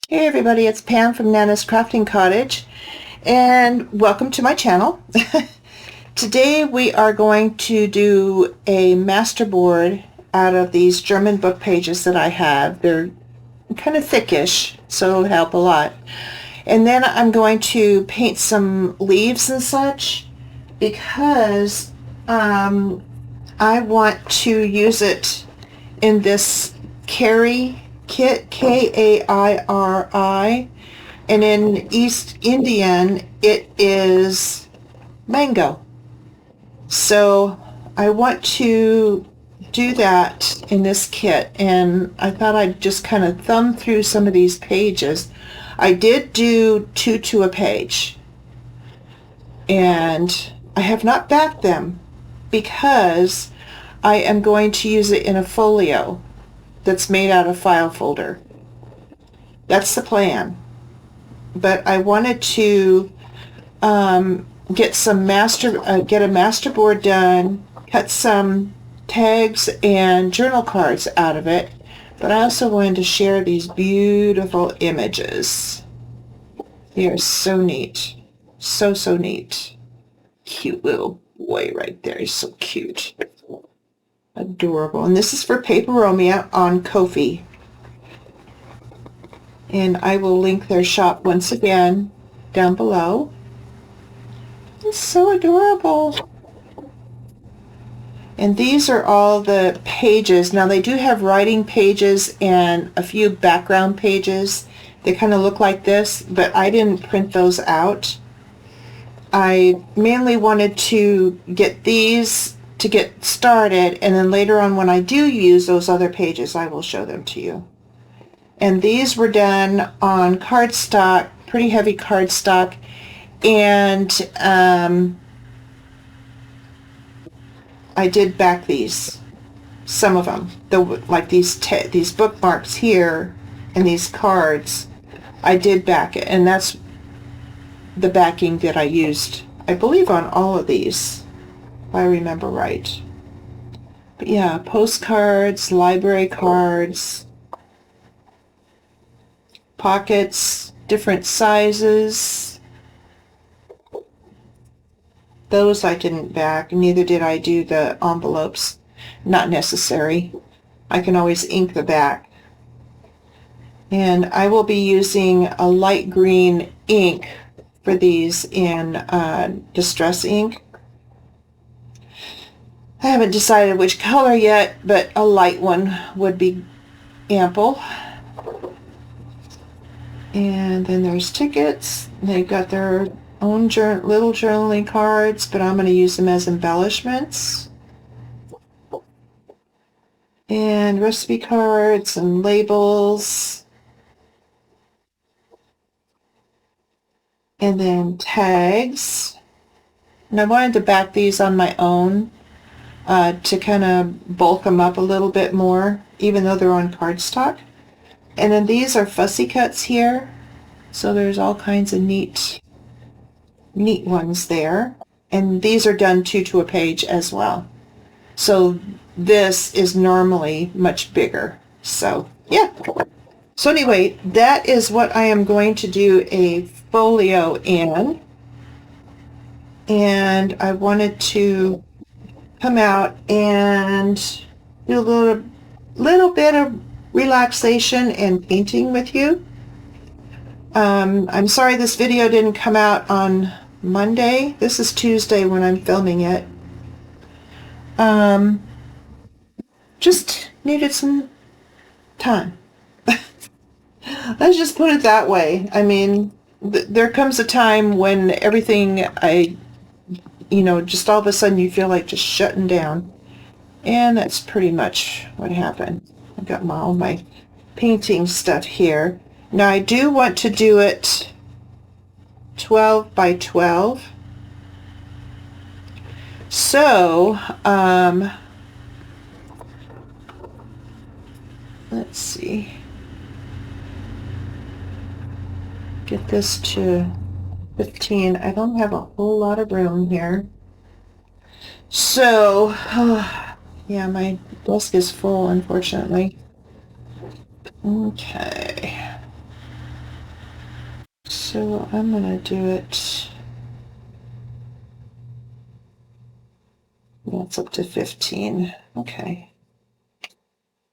Hey everybody, it's Pam from Nana's Crafting Cottage, and welcome to my channel. Today we are going to do a masterboard out of these German book pages that I have. They're kind of thickish, so it'll help a lot. And then I'm going to paint some leaves and such because I want to use it in this Kairi kit, Kairi, and in East Indian it is mango. So I want to do that in this kit, and I thought I'd just kind of thumb through some of these pages. I did do 2 to a page, and I have not backed them because I am going to use it in a folio that's made out of file folder. That's the plan. But I wanted to get a masterboard done, cut some tags and journal cards out of it, but I also wanted to share these beautiful images. They are so neat. So neat. Cute little boy right there. He's so cute. Adorable. And this is for PAPEROMIA on Ko-fi. And I will link their shop once again down below. It's so adorable. And these are all the pages. Now they do have writing pages and a few background pages. They kind of look like this, but I didn't print those out. I mainly wanted to get these to get started, and then later on when I do use those other pages I will show them to you. And these were done on cardstock, pretty heavy cardstock, and I did back these, some of them, like these bookmarks here and these cards. I did back it, and that's the backing that I used, I believe, on all of these, if I remember right. But yeah, postcards, library cards, pockets, different sizes. Those I didn't back, neither did I do the envelopes. Not necessary. I can always ink the back. And I will be using a light green ink for these in Distress ink. I haven't decided which color yet, but a light one would be ample. And then there's tickets. They've got their own little journaling cards, but I'm going to use them as embellishments. And recipe cards and labels. And then tags. And I wanted to back these on my own to kind of bulk them up a little bit more, even though they're on cardstock. And then these are fussy cuts here. So there's all kinds of neat ones there. And these are done 2 to a page as well. So this is normally much bigger. So yeah. So anyway, that is what I am going to do a folio in. And I wanted to come out and do a little bit of relaxation and painting with you. I'm sorry this video didn't come out on Monday. This is Tuesday when I'm filming it. Just needed some time. Let's just put it that way. I mean, there comes a time when everything just all of a sudden you feel like just shutting down. And that's pretty much what happened. I've got all my painting stuff here. Now I do want to do it 12 by 12. So, let's see. Get this to 15. I don't have a whole lot of room here. So, yeah, my desk is full, unfortunately. Okay. So I'm going to do it. That's up to 15. Okay.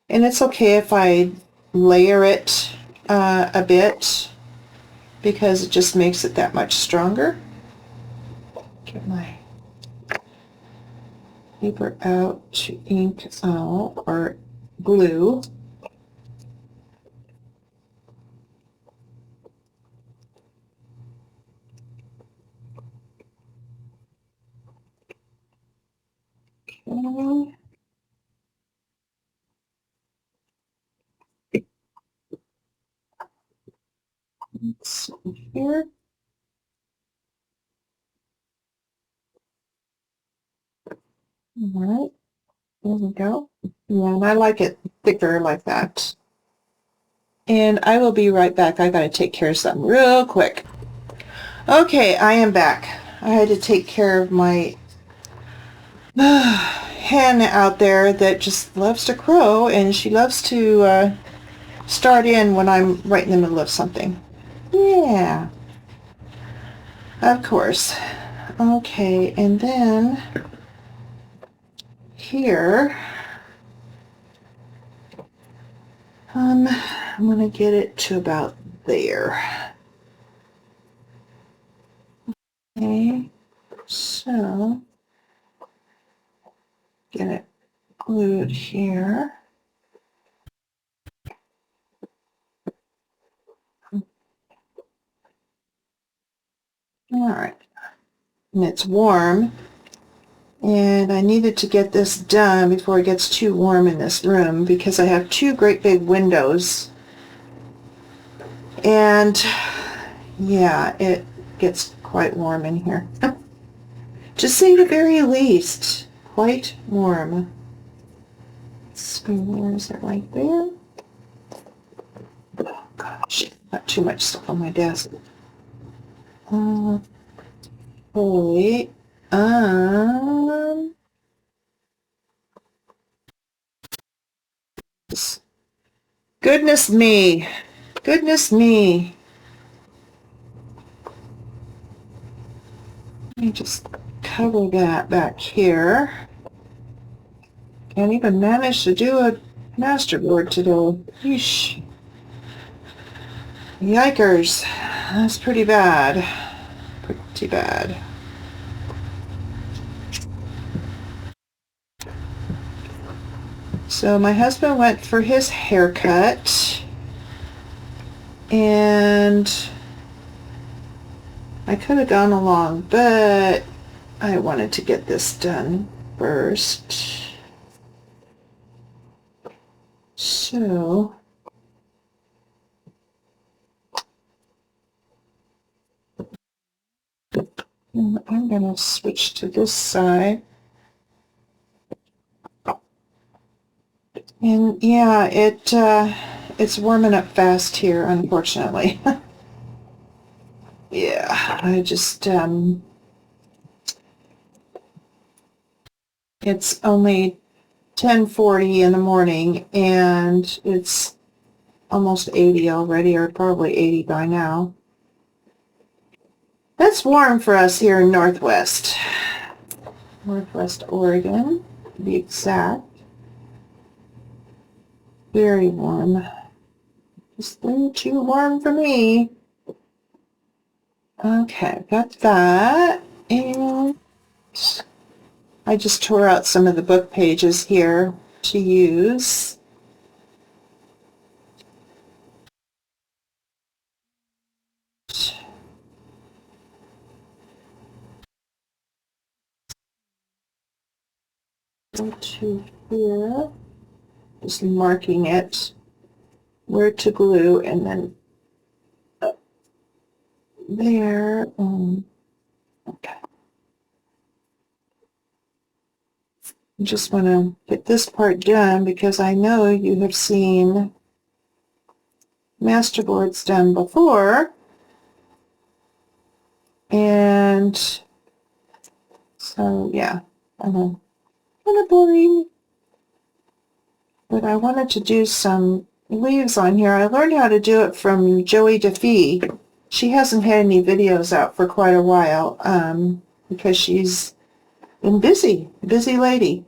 And it's okay if I layer it a bit because it just makes it that much stronger. Get my paper out to ink out or glue. Okay. Let's see here. All right, there we go. Yeah, and I like it thicker like that. And I will be right back. I gotta take care of something real quick. Okay, I am back. I had to take care of my hen out there that just loves to crow, and she loves to start in when I'm right in the middle of something. Yeah, of course. Okay, and then here, I'm gonna get it to about there. Okay, so get it glued here. All right, and it's warm, and I needed to get this done before it gets too warm in this room because I have two great big windows, and yeah, it gets quite warm in here. To say the very least, quite warm. So where is it? Right there? Oh gosh, got too much stuff on my desk. Wait. Goodness me. Goodness me. Let me just cover that back here. Can't even manage to do a masterboard today. Yeesh. Yikers. That's pretty bad. Pretty bad. So my husband went for his haircut, and I could have gone along, but I wanted to get this done first. So I'm going to switch to this side. And yeah, it's warming up fast here, unfortunately. Yeah, I just it's only 10:40 in the morning and it's almost 80 already, or probably 80 by now. That's warm for us here in Northwest Oregon, to be exact. Very warm. Just a little too warm for me. Okay, got that. And I just tore out some of the book pages here to use. Go to here, just marking it where to glue, and then up there. Okay. I just want to get this part done because I know you have seen masterboards done before, and so yeah, kind of boring. But I wanted to do some leaves on here. I learned how to do it from Joey DeFee. she hasn't had any videos out for quite a while, because she's been busy lady.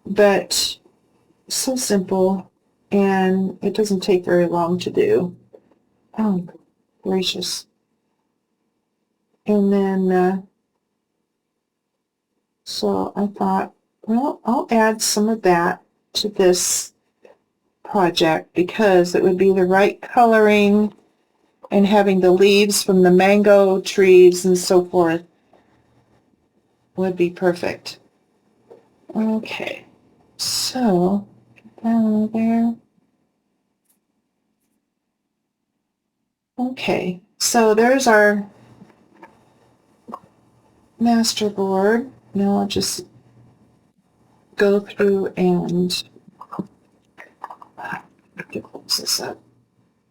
But so simple, and it doesn't take very long to do. Oh, gracious. And then, so I thought, well, I'll add some of that to this project because it would be the right coloring, and having the leaves from the mango trees and so forth would be perfect. Okay, so down there. Okay, so there's our master board. Now I'll just go through and close this up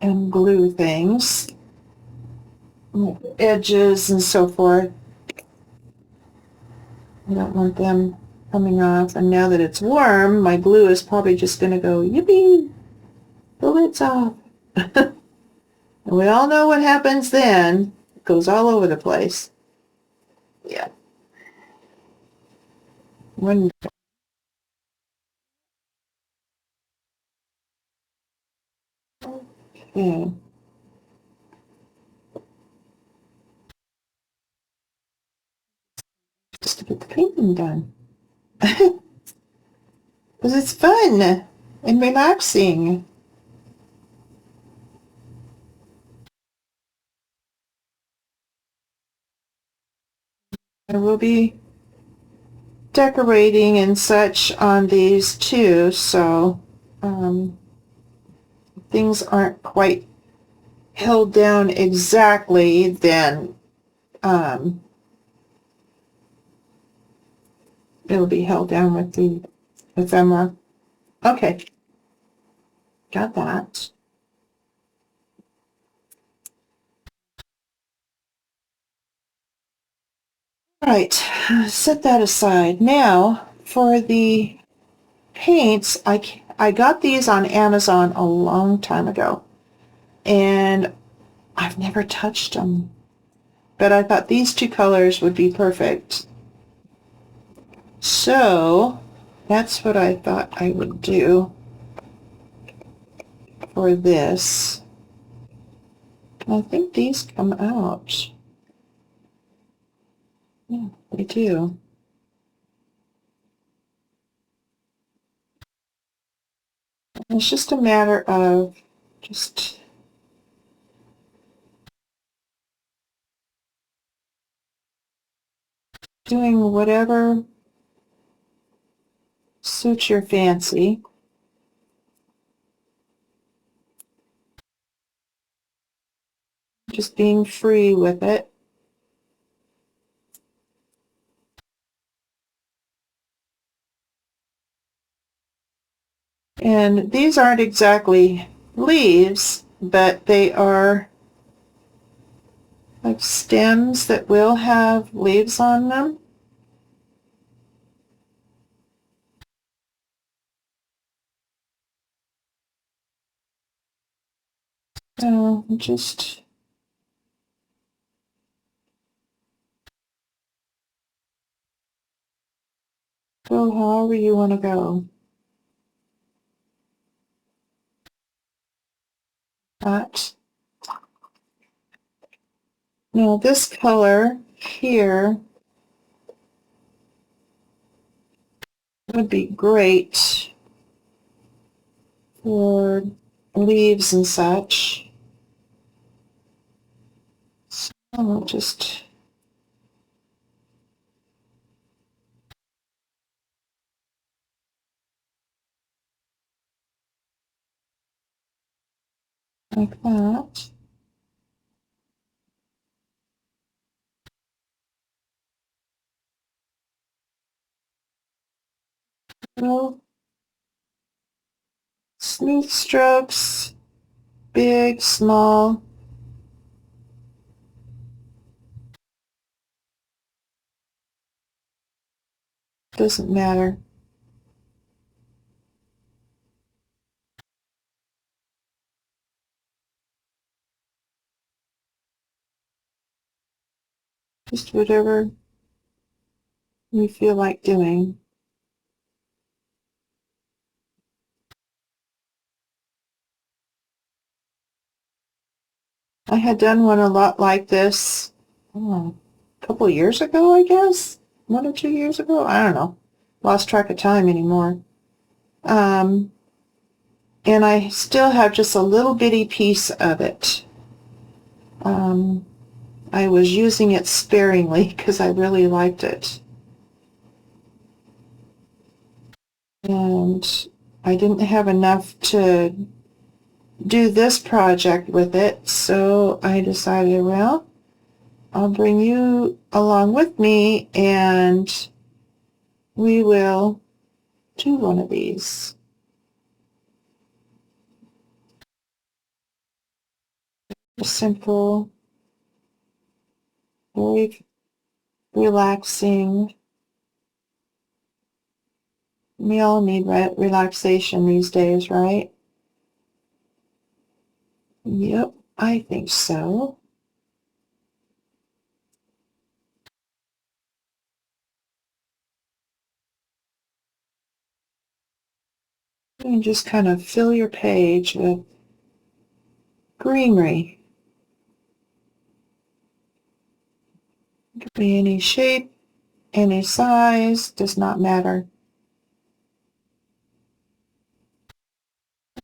and glue things, edges and so forth. I don't want them coming off, and now that it's warm, my glue is probably just going to go, yippee, the lid's off. And we all know what happens then. It goes all over the place. Yeah. Wonderful. Okay. Just to get the painting done. Because it's fun and relaxing. I will be decorating and such on these too, so things aren't quite held down exactly, then it'll be held down with the ephemera. Okay, got that. Right, set that aside. Now, for the paints, I got these on Amazon a long time ago, and I've never touched them. But I thought these two colors would be perfect. So, that's what I thought I would do for this. I think these come out. Yeah, they do. It's just a matter of just doing whatever suits your fancy. Just being free with it. And these aren't exactly leaves, but they are like stems that will have leaves on them. So just go however you want to go. But now this color here would be great for leaves and such. So I'll just like that. Little smooth strokes, big, small. Doesn't matter. Just whatever we feel like doing. I had done one a lot like this a couple of years ago, I guess. 1 or 2 years ago. I don't know. Lost track of time anymore. And I still have just a little bitty piece of it. I was using it sparingly because I really liked it. And I didn't have enough to do this project with it, so I decided, well, I'll bring you along with me and we will do one of these. Simple, very relaxing. We all need relaxation these days, right? Yep, I think so. You can just kind of fill your page with greenery. It could be any shape, any size, does not matter.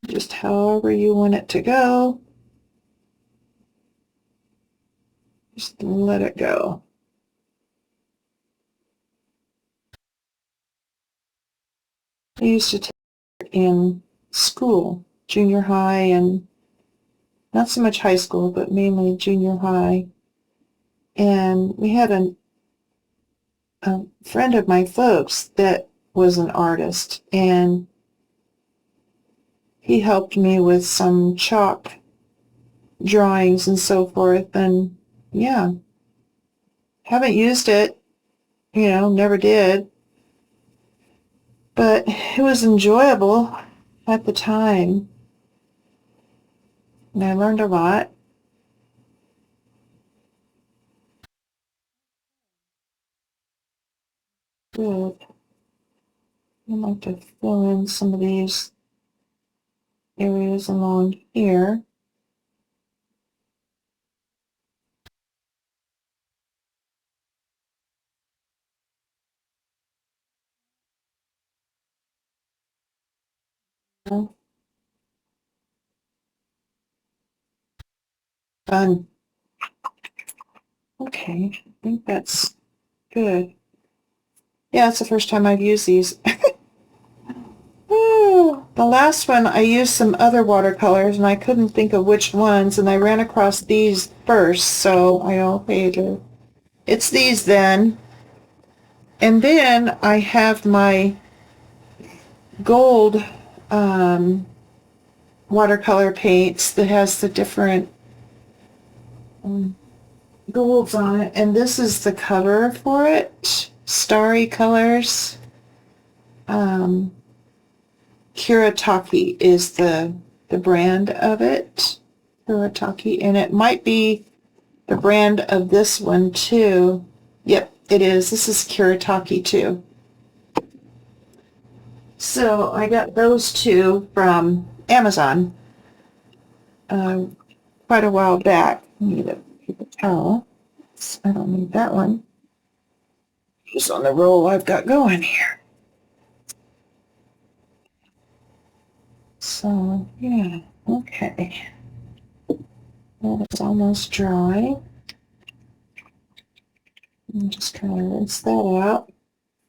Just however you want it to go. Just let it go. I used to take it in school, junior high, and not so much high school, but mainly junior high. And we had a friend of my folks that was an artist, and he helped me with some chalk drawings and so forth. And yeah, haven't used it, never did. But it was enjoyable at the time, and I learned a lot. Good. I'd like to fill in some of these areas along here. Done. Okay, I think that's good. Yeah, it's the first time I've used these. Oh, the last one I used some other watercolors and I couldn't think of which ones, and I ran across these first, so I okay, it's these then. And then I have my gold watercolor paints that has the different golds on it, and this is the cover for it. Starry Colors. Kuretake is the brand of it. Kuretake, and it might be the brand of this one too. Yep, it is. This is Kuretake too. So I got those two from Amazon quite a while back. I need a paper towel. I don't need that one. Just on the roll I've got going here. So, yeah, okay. That is almost dry. And just kind of rinse that out.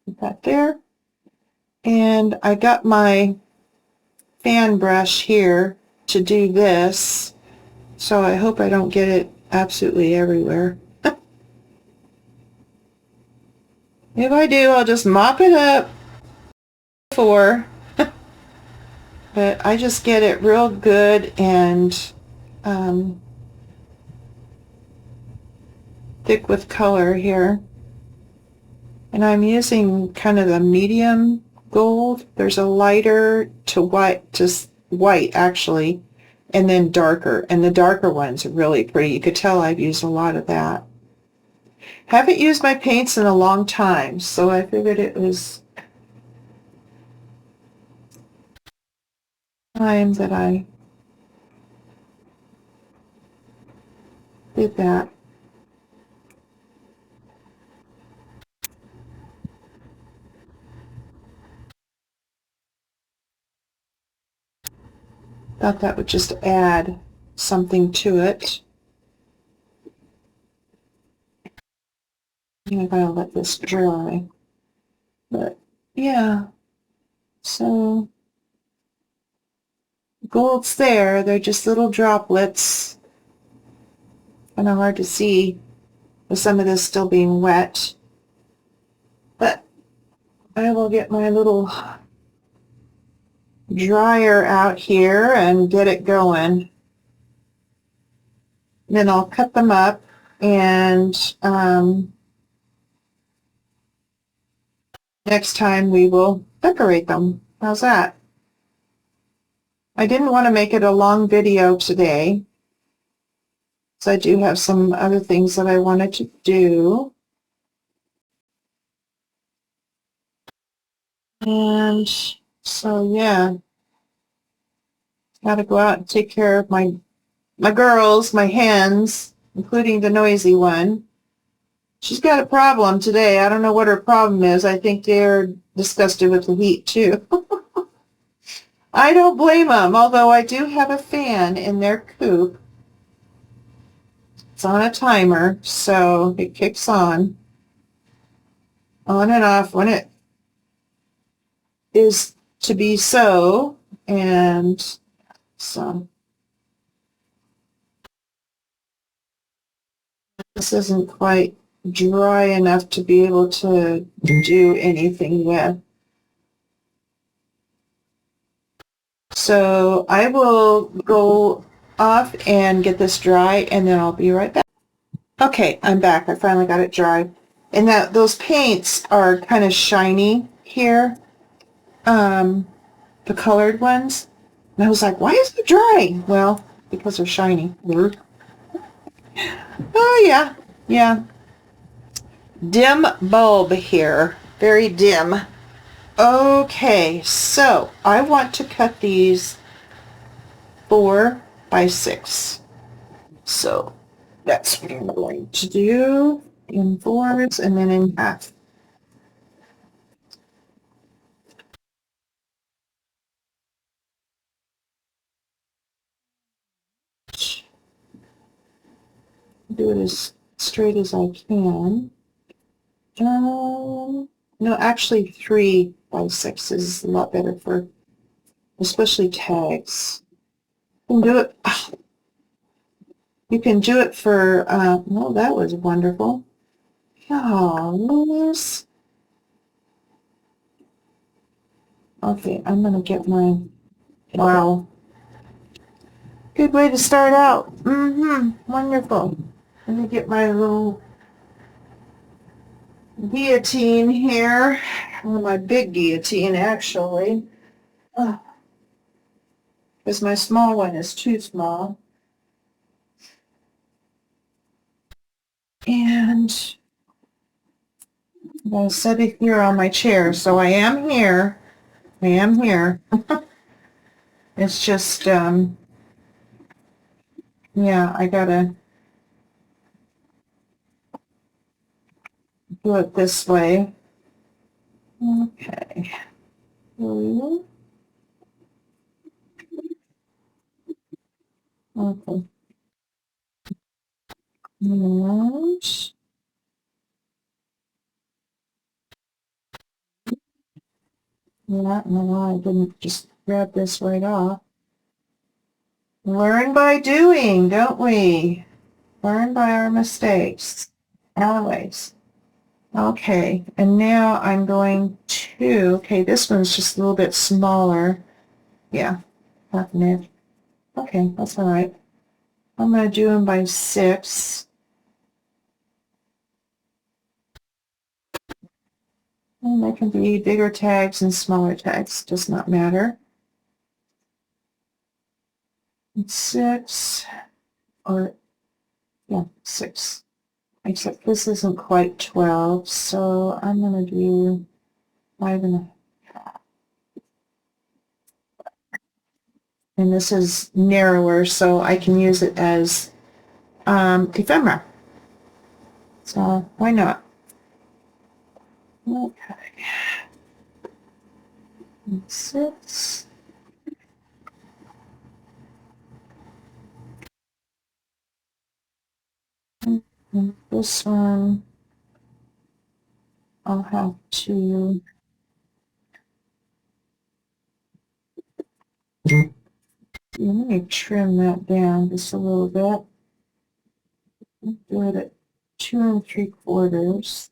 Put that there. And I got my fan brush here to do this. So I hope I don't get it absolutely everywhere. If I do, I'll just mop it up but I just get it real good and thick with color here. And I'm using kind of the medium gold. There's a lighter to white, just white actually, and then darker. And the darker one's really pretty. You could tell I've used a lot of that. Haven't used my paints in a long time, so I figured it was time that I did that. Thought that would just add something to it. I'm gonna let this dry. But yeah, so gold's there. They're just little droplets. Kind of hard to see with some of this still being wet. But I will get my little dryer out here and get it going. Then I'll cut them up and next time we will decorate them. How's that? I didn't want to make it a long video today, so I do have some other things that I wanted to do. And so yeah, gotta go out and take care of my girls, my hens, including the noisy one. She's got a problem today. I don't know what her problem is. I think they're disgusted with the heat too. I don't blame them, although I do have a fan in their coop. It's on a timer, so it kicks on and off when it is to be so, and so this isn't quite dry enough to be able to do anything with. So I will go off and get this dry, and then I'll be right back. Okay, I'm back. I finally got it dry. And those paints are kind of shiny here, the colored ones. And I was like, why is it dry? Well, because they're shiny. Oh, yeah. Yeah. Dim bulb here. Very dim. Okay, so I want to cut these 4 by 6. So that's what I'm going to do in 4s and then in half. Do it as straight as I can. No, actually 3 by 6 is a lot better for especially tags. You can do it. You can do it for. Well, that was wonderful. Oh, yes. Okay, I'm gonna get my. Wow. Good way to start out. Wonderful. Let me get my little guillotine here. Well, my big guillotine, actually. Because my small one is too small. And I'm going to set it here on my chair. So I am here. I am here. It's just, yeah, I gotta do it this way. Okay. Okay. And yeah, no, I didn't just grab this right off. Learn by doing, don't we? Learn by our mistakes. Always. Okay, and now I'm going to, okay, this one's just a little bit smaller. Yeah, half an inch. Okay, that's all right. I'm going to do them by 6. And they can be bigger tags and smaller tags, does not matter. 6, or, yeah, 6. except this isn't quite 12, so I'm going to do 5.5. And this is narrower, so I can use it as ephemera. So why not? Okay. 6. And this one, I'll have to let me trim that down just a little bit. Do it at 2 3/4.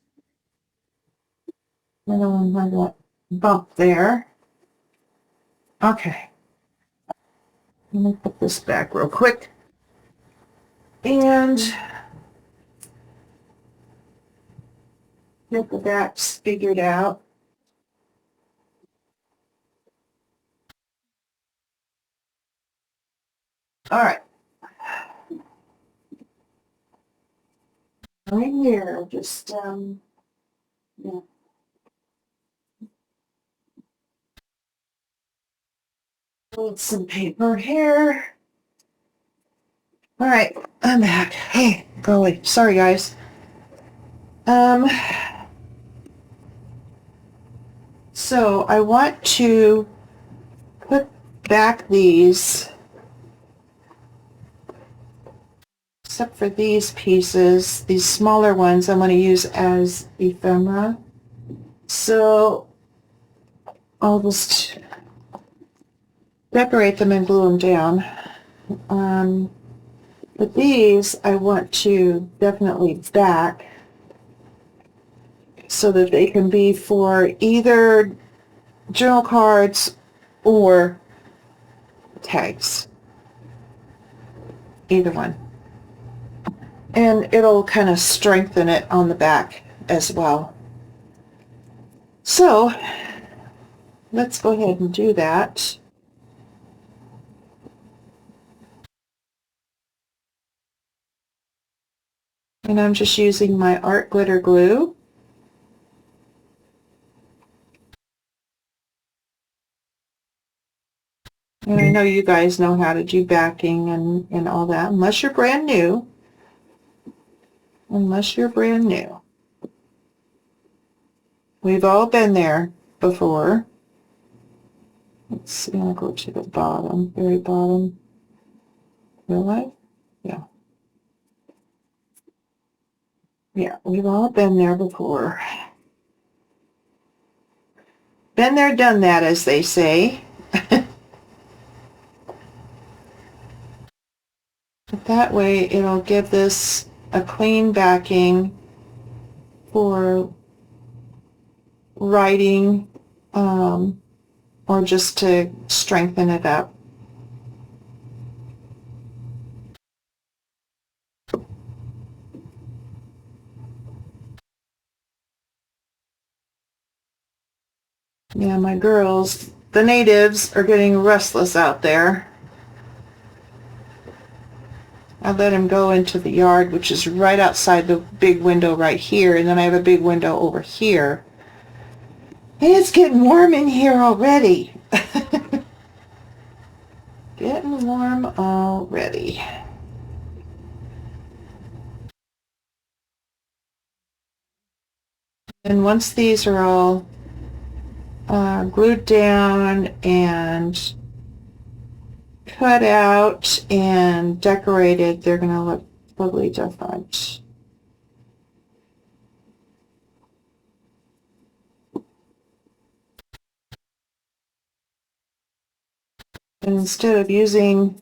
I don't have that bump there. Okay. Let me put this back real quick. And get the backs figured out. All right. Right here, just, yeah. Put some paper here. All right, I'm back. Hey, go away. Sorry, guys. So I want to put back these, except for these pieces, these smaller ones I'm going to use as ephemera. So I'll just decorate them and glue them down. But these I want to definitely back so that they can be for either journal cards or tags. Either one. And it'll kind of strengthen it on the back as well. So let's go ahead and do that. And I'm just using my art glitter glue. And I know you guys know how to do backing and all that, unless you're brand new. Unless you're brand new. We've all been there before. Let's see, I'll go to the bottom, very bottom. Will I? Yeah. Yeah, we've all been there before. Been there, done that, as they say. But that way it'll give this a clean backing for writing, or just to strengthen it up. Yeah, my girls, the natives, are getting restless out there. I let them go into the yard, which is right outside the big window right here, and then I have a big window over here. And it's getting warm in here already. Getting warm already. And once these are all glued down and cut out and decorated, they're going to look totally different. And instead of using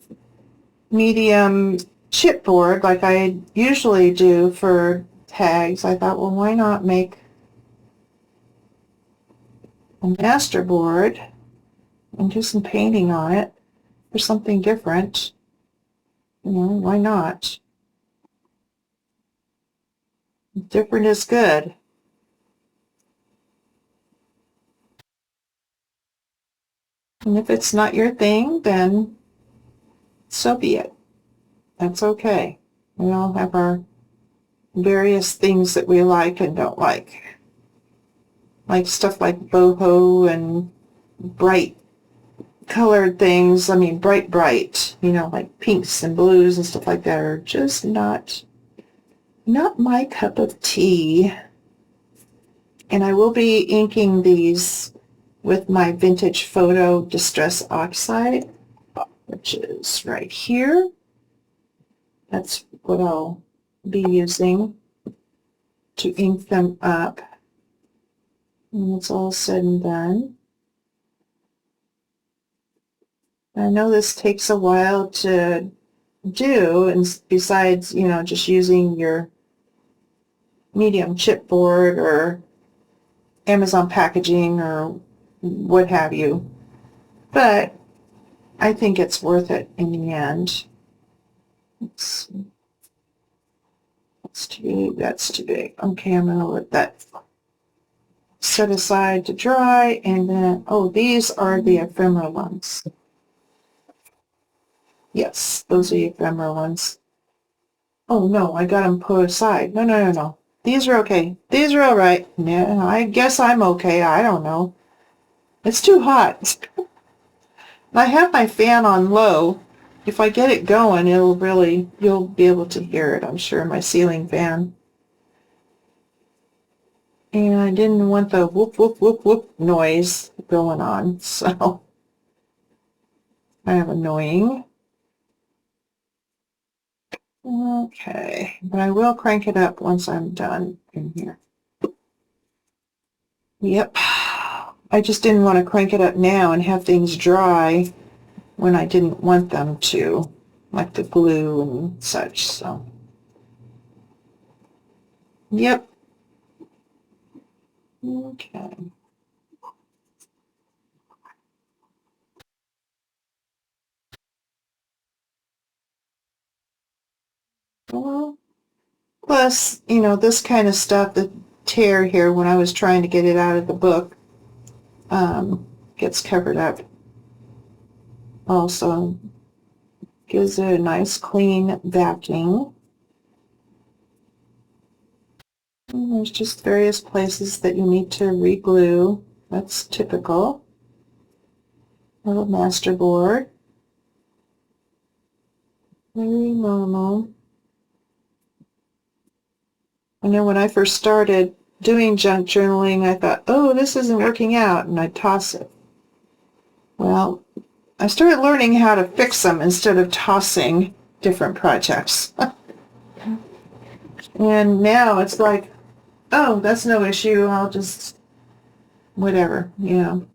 medium chipboard like I usually do for tags, I thought, well, why not make a master board and do some painting on it for something different. You know, why not? Different is good. And if it's not your thing, then so be it. That's okay. We all have our various things that we like and don't like. Like stuff like boho and bright colored things. I mean, bright, you know, like pinks and blues and stuff like that are just not my cup of tea. And I will be inking these with my Vintage Photo Distress Oxide, which is right here. That's what I'll be using to ink them up when it's all said and done. I know this takes a while to do, and besides, you know, just using your medium chipboard or Amazon packaging or what have you. But I think it's worth it in the end. Let's see. That's too big. That's too big. Okay, I'm going to let that set aside to dry. And then, oh, these are the ephemera ones. Yes, those are the ephemera ones. Oh, no, I got them put aside. No. These are okay. These are all right. Yeah, I guess I'm okay. I don't know. It's too hot. I have my fan on low. If I get it going, you'll be able to hear it, I'm sure, my ceiling fan. And I didn't want the whoop, whoop, whoop, whoop noise going on, so kind of annoying. Okay, but I will crank it up once I'm done in here. Yep. I just didn't want to crank it up now and have things dry when I didn't want them to, like the glue and such, so. Yep. Okay. Well, plus, you know, this kind of stuff, the tear here, when I was trying to get it out of the book, gets covered up. Also, gives it a nice clean backing. And there's just various places that you need to re-glue. That's typical. Little master board. Very normal. I know when I first started doing junk journaling, I thought, oh, this isn't working out, and I'd toss it. Well, I started learning how to fix them instead of tossing different projects. And now it's like, oh, that's no issue. I'll just, whatever, you know.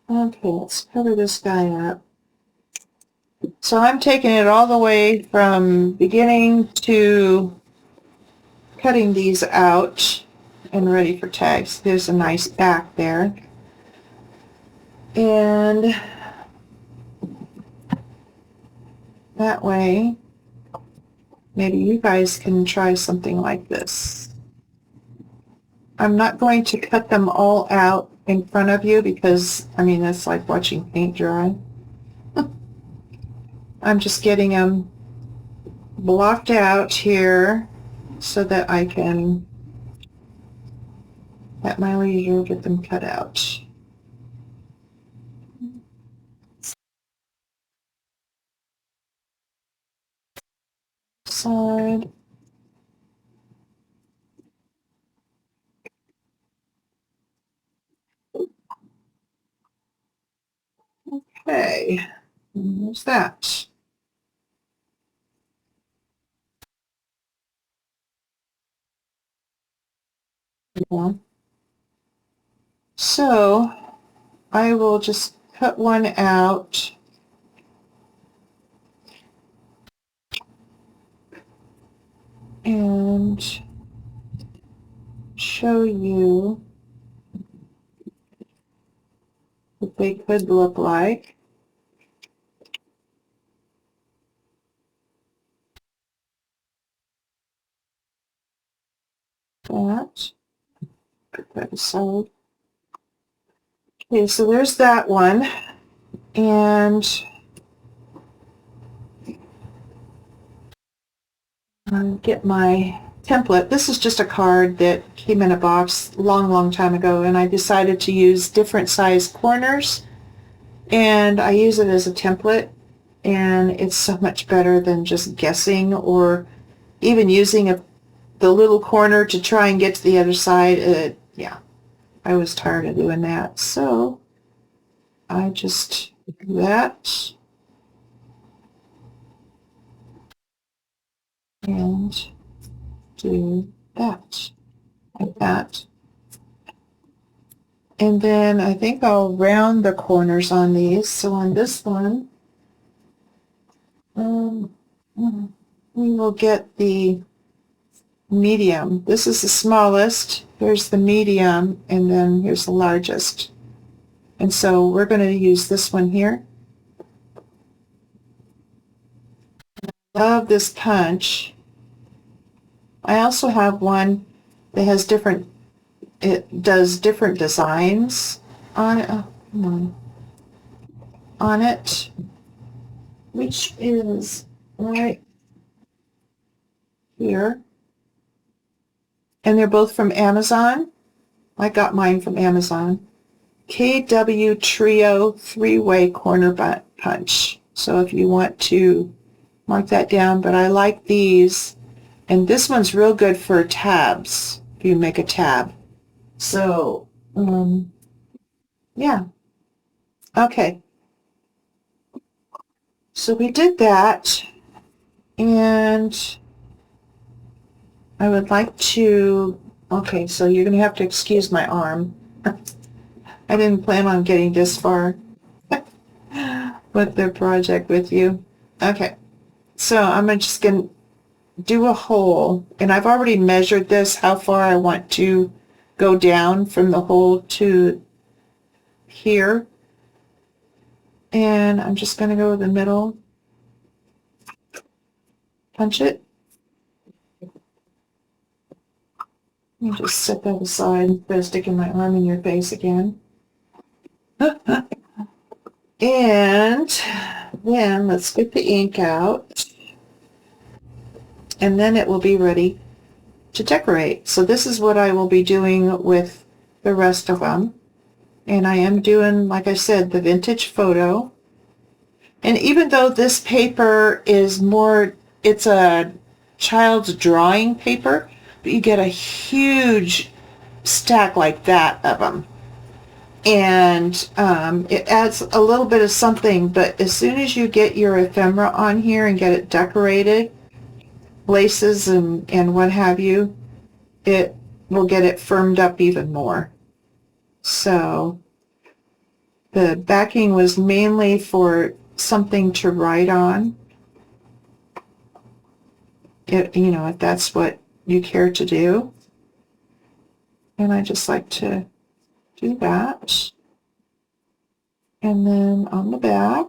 Okay, let's cover this guy up. So I'm taking it all the way from beginning to cutting these out and ready for tags. There's a nice back there. And that way, maybe you guys can try something like this. I'm not going to cut them all out in front of you because, I mean, that's like watching paint dry. I'm just getting them blocked out here so that I can, at my leisure, get them cut out. Side. Okay, and there's that. Yeah. So I will just cut one out. And show you what they could look like. That. Put that aside. Okay, so there's that one. And get my template. This is just a card that came in a box long time ago, and I decided to use different size corners, and I use it as a template, and it's so much better than just guessing or even using the little corner to try and get to the other side. Yeah, I was tired of doing that, so I just do that and do that, like that. And then I think I'll round the corners on these. So on this one, um, we will get the medium. This is the smallest. Here's the medium, and then here's the largest. And so we're going to use this one here. Love this punch. I also have one that has different, it does different designs on it. Oh, come on it, which is right here. And they're both from Amazon. I got mine from Amazon. KW Trio 3-Way Corner Punch. So if you want to mark that down, but I like these. And this one's real good for tabs, if you make a tab. So, yeah. Okay. So we did that, and I would like to, okay, so you're going to have to excuse my arm. I didn't plan on getting this far with the project with you. Okay, so I'm just going to do a hole, and I've already measured this, how far I want to go down from the hole to here. And I'm just going to go in the middle, punch it. Let me just set that aside instead of sticking my arm in your face again. And then let's get the ink out. And then it will be ready to decorate. So this is what I will be doing with the rest of them. And I am doing, like I said, the vintage photo. And even though this paper is more, it's a child's drawing paper, but you get a huge stack like that of them. And it adds a little bit of something, but as soon as you get your ephemera on here and get it decorated, laces and what have you, it will get it firmed up even more. So the backing was mainly for something to write on. If that's what you care to do. And I just like to do that. And then on the back,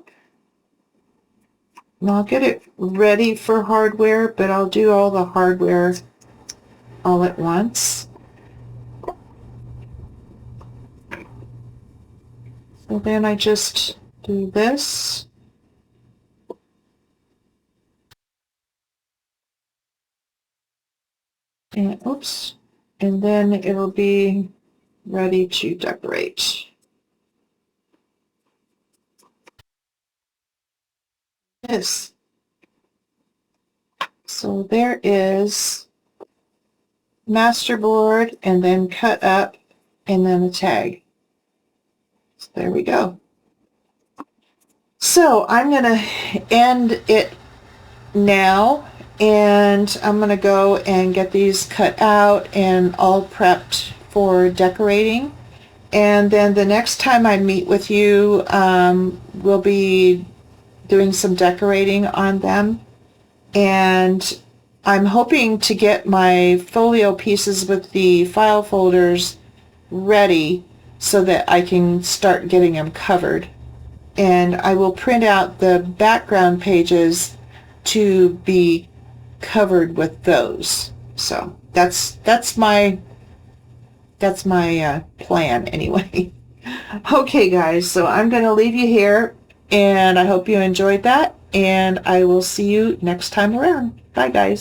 and I'll get it ready for hardware, but I'll do all the hardware all at once. So then I just do this. And oops. And then it'll be ready to decorate. This. So there is masterboard, and then cut up, and then a tag. So there we go. So I'm going to end it now, and I'm going to go and get these cut out and all prepped for decorating. And then the next time I meet with you, we'll be doing some decorating on them. And I'm hoping to get my folio pieces with the file folders ready so that I can start getting them covered. And I will print out the background pages to be covered with those. So that's my plan anyway. Okay guys, so I'm going to leave you here, and I hope you enjoyed that, and I will see you next time around. Bye guys.